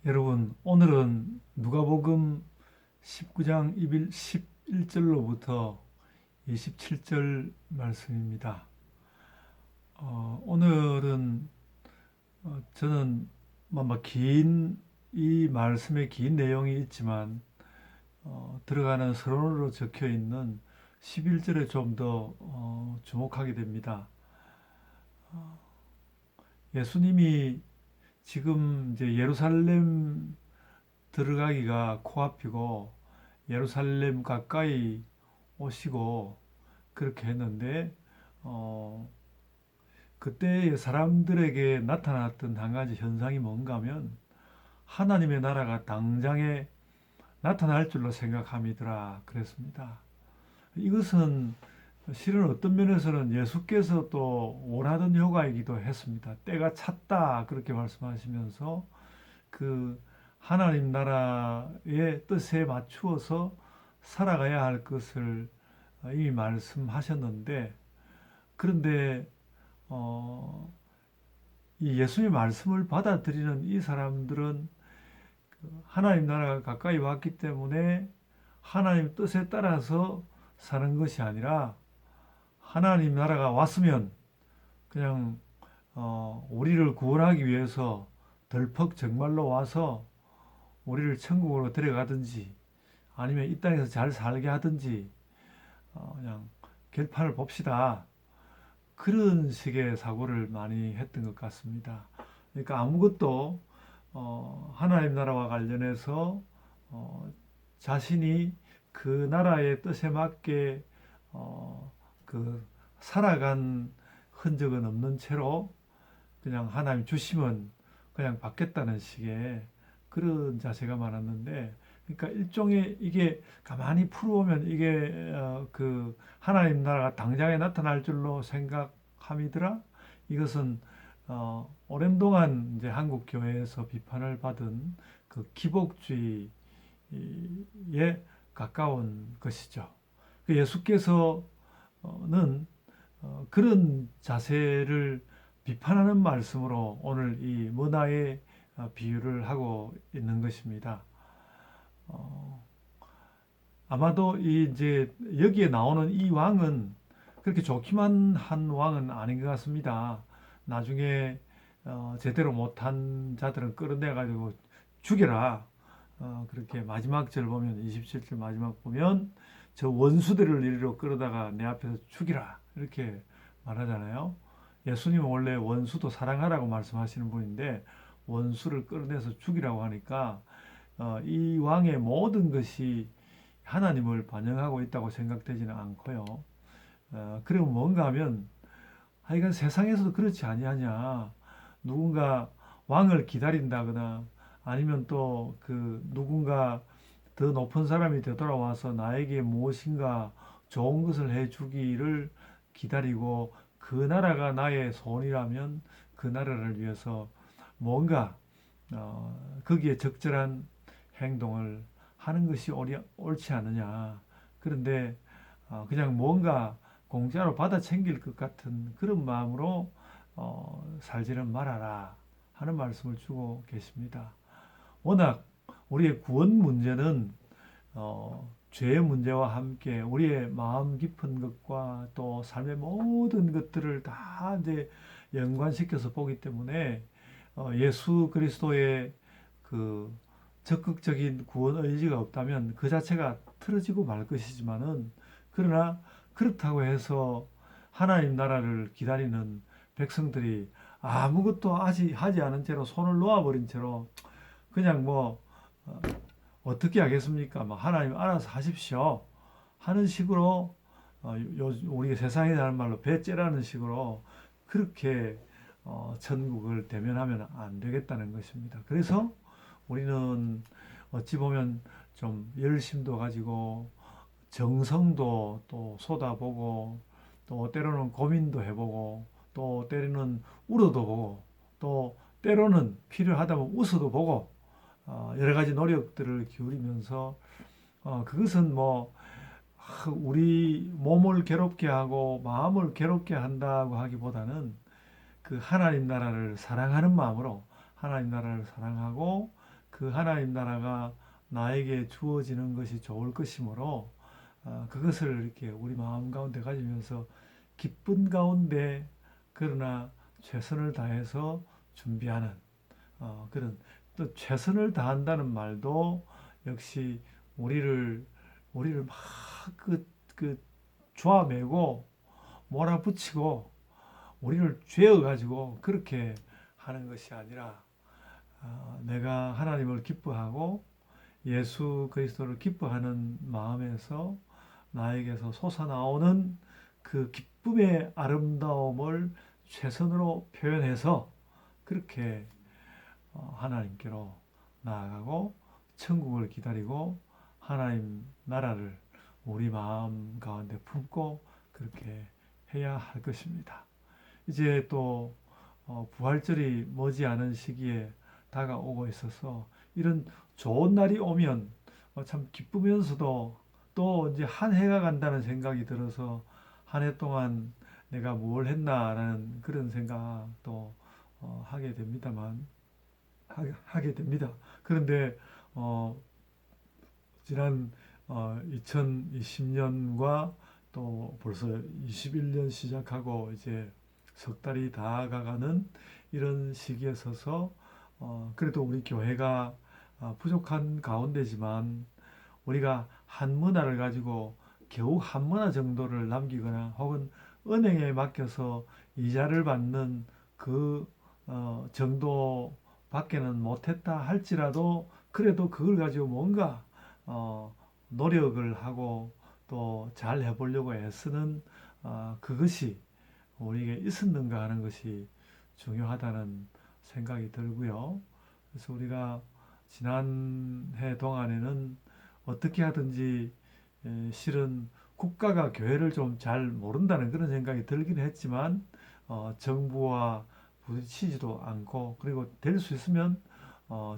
여러분, 오늘은 누가복음 19장 11절로부터 27절 말씀입니다. 오늘은 저는 이 말씀에 긴 내용이 있지만 들어가는 서론으로 적혀 있는 11절에 좀 더 주목하게 됩니다. 예수님이 지금 이제 예루살렘 들어가기가 코앞이고 예루살렘 가까이 오시고 그렇게 했는데 어, 그때 사람들에게 나타났던 한 가지 현상이 뭔가 하면 하나님의 나라가 당장에 나타날 줄로 생각함이더라 그랬습니다. 이것은 실은 어떤 면에서는 예수께서 또 원하던 효과이기도 했습니다. 때가 찼다 그렇게 말씀하시면서 그 하나님 나라의 뜻에 맞추어서 살아가야 할 것을 이미 말씀하셨는데 그런데 어, 이 예수의 말씀을 받아들이는 이 사람들은 하나님 나라가 가까이 왔기 때문에 하나님 뜻에 따라서 사는 것이 아니라 하나님 나라가 왔으면 그냥 우리를 구원하기 위해서 덜컥 정말로 와서 우리를 천국으로 데려가든지 아니면 이 땅에서 잘 살게 하든지 그냥 결판을 봅시다. 그런 식의 사고를 많이 했던 것 같습니다. 그러니까 아무것도 하나님 나라와 관련해서 어, 자신이 그 나라의 뜻에 맞게 그 살아간 흔적은 없는 채로 그냥 하나님 주시면 그냥 받겠다는 식의 그런 자세가 많았는데, 그러니까 일종의 이게 가만히 풀어보면 이게 그 하나님 나라가 당장에 나타날 줄로 생각함이더라. 이것은 오랜 동안 이제 한국 교회에서 비판을 받은 그 기복주의에 가까운 것이죠. 그 예수께서는 그런 자세를 비판하는 말씀으로 오늘 이 문화의 비유를 하고 있는 것입니다. 어, 아마도 이제 여기에 나오는 이 왕은 그렇게 좋기만 한 왕은 아닌 것 같습니다. 나중에 제대로 못한 자들은 끌어내 가지고 죽여라. 그렇게 마지막 절 보면 27절 마지막 보면 저 원수들을 이리로 끌어다가 내 앞에서 죽이라 이렇게 말하잖아요. 예수님은 원래 원수도 사랑하라고 말씀하시는 분인데 원수를 끌어내서 죽이라고 하니까 이 왕의 모든 것이 하나님을 반영하고 있다고 생각되지는 않고요. 그리고 뭔가 하면 하여간 세상에서도 그렇지 아니하냐. 누군가 왕을 기다린다거나 아니면 또 그 누군가 더 높은 사람이 되돌아와서 나에게 무엇인가 좋은 것을 해주기를 기다리고 그 나라가 나의 소원이라면 그 나라를 위해서 뭔가 거기에 적절한 행동을 하는 것이 옳지 않느냐. 그런데 그냥 뭔가 공짜로 받아 챙길 것 같은 그런 마음으로 살지는 말아라 하는 말씀을 주고 계십니다. 워낙 우리의 구원 문제는 죄의 문제와 함께 우리의 마음 깊은 것과 또 삶의 모든 것들을 다 이제 연관시켜서 보기 때문에 예수 그리스도의 그 적극적인 구원 의지가 없다면 그 자체가 틀어지고 말 것이지만은 그러나 그렇다고 해서 하나님 나라를 기다리는 백성들이 아무것도 하지 않은 채로 손을 놓아버린 채로 그냥 뭐 어떻게 하겠습니까? 뭐 하나님 알아서 하십시오 하는 식으로 우리 세상에 사는 말로 배째라는 식으로 그렇게 천국을 대면하면 안 되겠다는 것입니다. 그래서 우리는 어찌 보면 좀 열심도 가지고 정성도 또 쏟아보고 또 때로는 고민도 해보고 또 때로는 울어도 보고 또 때로는 필요하다면 웃어도 보고 여러 가지 노력들을 기울이면서 그것은 뭐 우리 몸을 괴롭게 하고 마음을 괴롭게 한다고 하기보다는 그 하나님 나라를 사랑하는 마음으로 하나님 나라를 사랑하고 그 그 하나님 나라가 나에게 주어지는 것이 좋을 것이므로 그것을 이렇게 우리 마음 가운데 가지면서 기쁜 가운데 그러나 최선을 다해서 준비하는 그런 또 최선을 다한다는 말도 역시 우리를 막그 조아매고 몰아붙이고 우리를 죄어 가지고 그렇게 하는 것이 아니라 내가 하나님을 기뻐하고 예수 그리스도를 기뻐하는 마음에서 나에게서 솟아나오는 그 기쁨의 아름다움을 최선으로 표현해서 그렇게 하나님께로 나아가고 천국을 기다리고 하나님 나라를 우리 마음 가운데 품고 그렇게 해야 할 것입니다. 이제 또 부활절이 머지않은 시기에 다가오고 있어서 이런 좋은 날이 오면 참 기쁘면서도 또 이제 한 해가 간다는 생각이 들어서 한 해 동안 내가 뭘 했나라는 그런 생각도 하게 됩니다만 하게 됩니다. 그런데 어, 지난 2020년과 또 벌써 21년 시작하고 이제 석 달이 다 가가는 이런 시기에 서서 그래도 우리 교회가 부족한 가운데지만 우리가 한 문화를 가지고 겨우 한 문화 정도를 남기거나 혹은 은행에 맡겨서 이자를 받는 그 정도밖에는 못했다 할지라도 그래도 그걸 가지고 뭔가 노력을 하고 또 잘 해보려고 애쓰는 그것이 우리에게 있었는가 하는 것이 중요하다는 생각이 들고요. 그래서 우리가 지난해 동안에는 어떻게 하든지 실은 국가가 교회를 좀 잘 모른다는 그런 생각이 들긴 했지만 정부와 부딪히지도 않고 그리고 될 수 있으면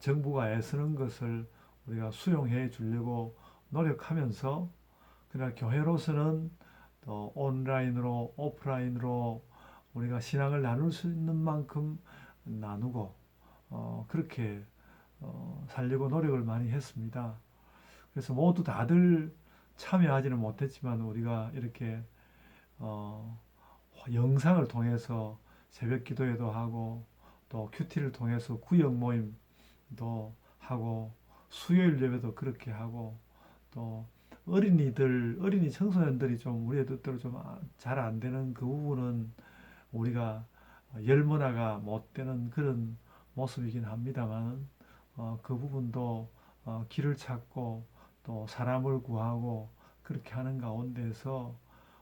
정부가 애쓰는 것을 우리가 수용해 주려고 노력하면서 그러나 교회로서는 또 온라인으로 오프라인으로 우리가 신앙을 나눌 수 있는 만큼 나누고 그렇게 살려고 노력을 많이 했습니다. 그래서 모두 다들 참여하지는 못했지만 우리가 이렇게 어, 영상을 통해서 새벽 기도회도 하고 또 큐티를 통해서 구역 모임도 하고 수요일 예배도 그렇게 하고 또 어린이 청소년들이 좀 우리의 뜻대로 좀 잘 안 되는 그 부분은 우리가 열문화가 못 되는 그런 모습이긴 합니다만 그 부분도 길을 찾고 또 사람을 구하고 그렇게 하는 가운데서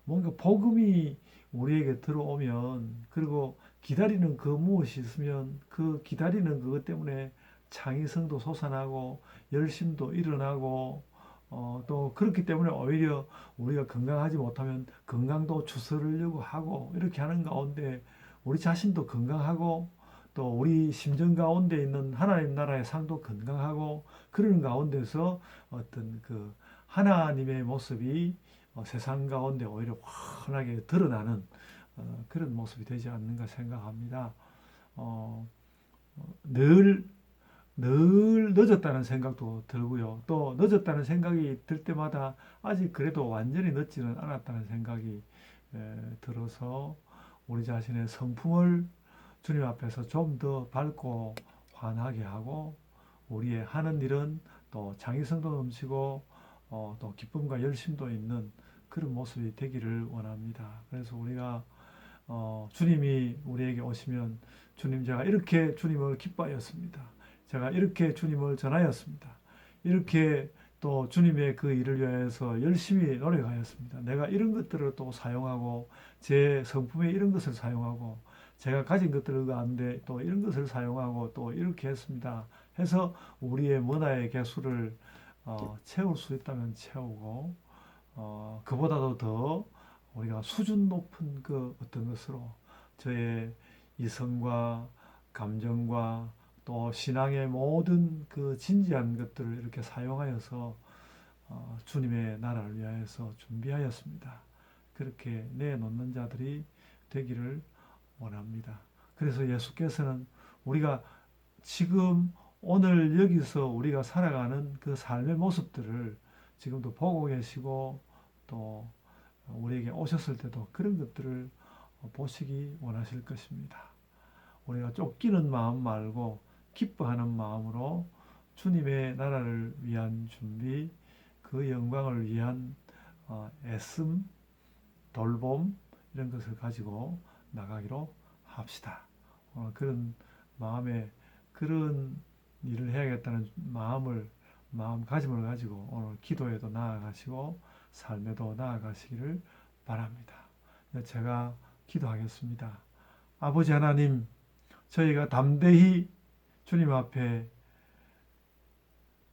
뭔가 복음이 우리에게 들어오면 그리고 기다리는 그 무엇이 있으면 그 기다리는 그것 때문에 창의성도 솟아나고 열심도 일어나고 또 그렇기 때문에 오히려 우리가 건강하지 못하면 건강도 추스르려고 하고 이렇게 하는 가운데 우리 자신도 건강하고 또 우리 심정 가운데 있는 하나님 나라의 상도 건강하고 그러는 가운데서 어떤 그 하나님의 모습이 세상 가운데 오히려 환하게 드러나는 그런 모습이 되지 않는가 생각합니다. 어, 늘 늦었다는 생각도 들고요. 또 늦었다는 생각이 들 때마다 아직 그래도 완전히 늦지는 않았다는 생각이 들어서 우리 자신의 성품을 주님 앞에서 좀 더 밝고 환하게 하고 우리의 하는 일은 또 창의성도 넘치고 또 기쁨과 열심도 있는 그런 모습이 되기를 원합니다. 그래서 우리가 주님이 우리에게 오시면 주님 제가 이렇게 주님을 기뻐하였습니다. 제가 이렇게 주님을 전하였습니다. 이렇게 또 주님의 그 일을 위해서 열심히 노력하였습니다. 내가 이런 것들을 또 사용하고 제 성품에 이런 것을 사용하고 제가 가진 것들 가운데 또 이런 것을 사용하고 또 이렇게 했습니다. 해서 우리의 문화의 개수를 채울 수 있다면 채우고 그보다도 더 우리가 수준 높은 그 어떤 것으로 저의 이성과 감정과 또 신앙의 모든 그 진지한 것들을 이렇게 사용하여서 주님의 나라를 위하여서 준비하였습니다. 그렇게 내놓는 자들이 되기를 원합니다. 그래서 예수께서는 우리가 지금 오늘 여기서 우리가 살아가는 그 삶의 모습들을 지금도 보고 계시고 또 우리에게 오셨을 때도 그런 것들을 보시기 원하실 것입니다. 우리가 쫓기는 마음 말고 기뻐하는 마음으로 주님의 나라를 위한 준비, 그 영광을 위한 애씀, 돌봄 이런 것을 가지고 나가기로 합시다. 그런 마음에 그런 일을 해야겠다는 마음가짐을 가지고 오늘 기도에도 나아가시고 삶에도 나아가시기를 바랍니다. 제가 기도하겠습니다. 아버지 하나님, 저희가 담대히 주님 앞에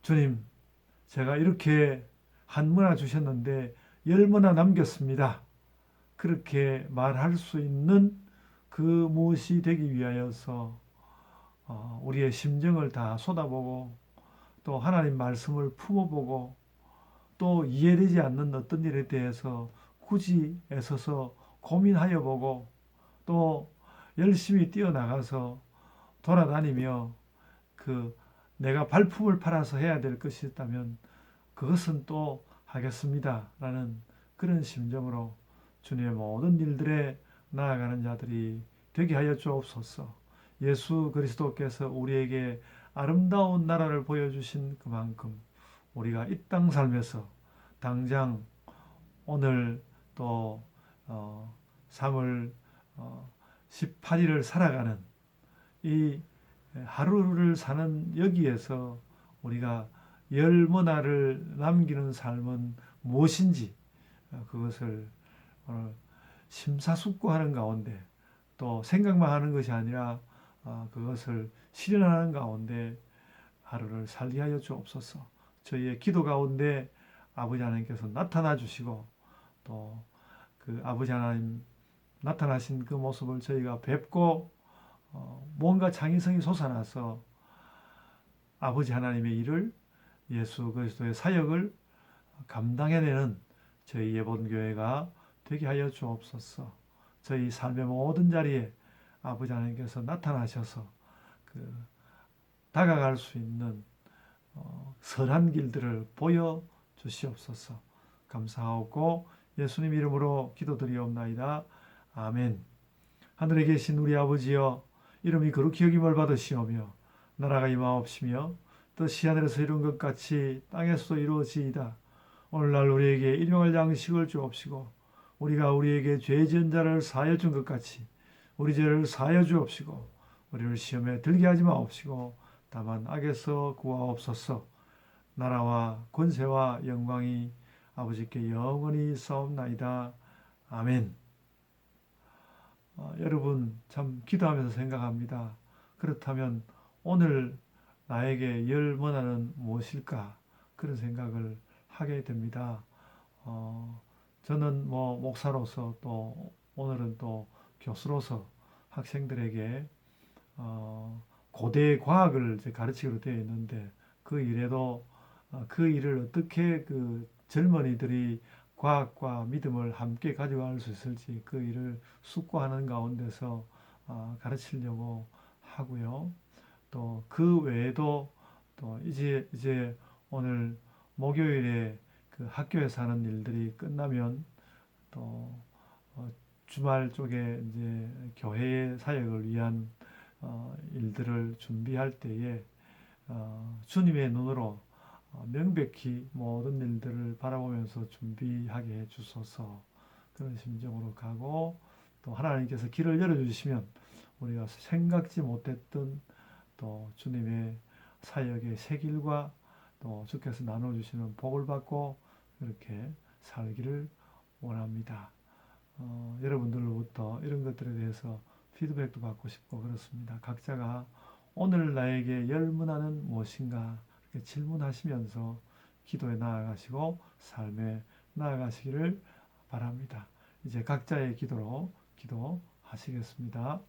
주님, 제가 이렇게 한 문화 주셨는데 10문화 남겼습니다. 그렇게 말할 수 있는 그 무엇이 되기 위하여서 우리의 심정을 다 쏟아보고 또 하나님 말씀을 품어보고 또 이해되지 않는 어떤 일에 대해서 굳이 애써서 고민하여 보고 또 열심히 뛰어나가서 돌아다니며 그 내가 발품을 팔아서 해야 될 것이 있다면 그것은 또 하겠습니다. 라는 그런 심정으로 주님의 모든 일들에 나아가는 자들이 되게 하여 주옵소서. 예수 그리스도께서 우리에게 아름다운 나라를 보여주신 그만큼 우리가 이 땅 삶에서 당장 오늘 또 3월 18일을 살아가는 이 하루를 사는 여기에서 우리가 열 문화를 남기는 삶은 무엇인지 그것을 심사숙고하는 가운데 또 생각만 하는 것이 아니라 그것을 실현하는 가운데 하루를 살게 하여 주옵소서. 저희의 기도 가운데 아버지 하나님께서 나타나 주시고 또 그 아버지 하나님 나타나신 그 모습을 저희가 뵙고 뭔가 창의성이 솟아나서 아버지 하나님의 일을 예수 그리스도의 사역을 감당해내는 저희 예본교회가 되게 하여 주옵소서. 저희 삶의 모든 자리에 아버지 하나님께서 나타나셔서 그 다가갈 수 있는 선한 길들을 보여 주시옵소서. 감사하고 예수님 이름으로 기도드리옵나이다. 아멘. 하늘에 계신 우리 아버지여, 이름이 거룩히 여김을 받으시오며 나라가 임하옵시며 뜻이 하늘에서 이룬 것 같이 땅에서도 이루어지이다. 오늘날 우리에게 일용할 양식을 주옵시고 우리가 우리에게 죄 지은 자를 사하여 준 것 같이 우리 죄를 사하여 주옵시고 우리를 시험에 들게 하지 마옵시고 다만 악에서 구하옵소서. 나라와 권세와 영광이 아버지께 영원히 있사옵나이다. 아멘. 여러분 참 기도하면서 생각합니다. 그렇다면 오늘 나에게 열 문화는 무엇일까? 그런 생각을 하게 됩니다. 저는 목사로서 또 오늘은 또 교수로서 학생들에게 고대 과학을 이제 가르치기로 되어 있는데 그 일에도 그 일을 어떻게 그 젊은이들이 과학과 믿음을 함께 가져갈 수 있을지 그 일을 숙고하는 가운데서 가르치려고 하고요. 또 그 외에도 또 이제 오늘 목요일에 그 학교에서 하는 일들이 끝나면 또 주말 쪽에 이제 교회의 사역을 위한 일들을 준비할 때에 주님의 눈으로 명백히 모든 일들을 바라보면서 준비하게 해 주소서. 그런 심정으로 가고 또 하나님께서 길을 열어주시면 우리가 생각지 못했던 또 주님의 사역의 새 길과 또 주께서 나눠주시는 복을 받고 그렇게 살기를 원합니다. 여러분들로부터 이런 것들에 대해서 피드백도 받고 싶고 그렇습니다. 각자가 오늘 나에게 열문화는 무엇인가 이렇게 질문하시면서 기도에 나아가시고 삶에 나아가시기를 바랍니다. 이제 각자의 기도로 기도하시겠습니다.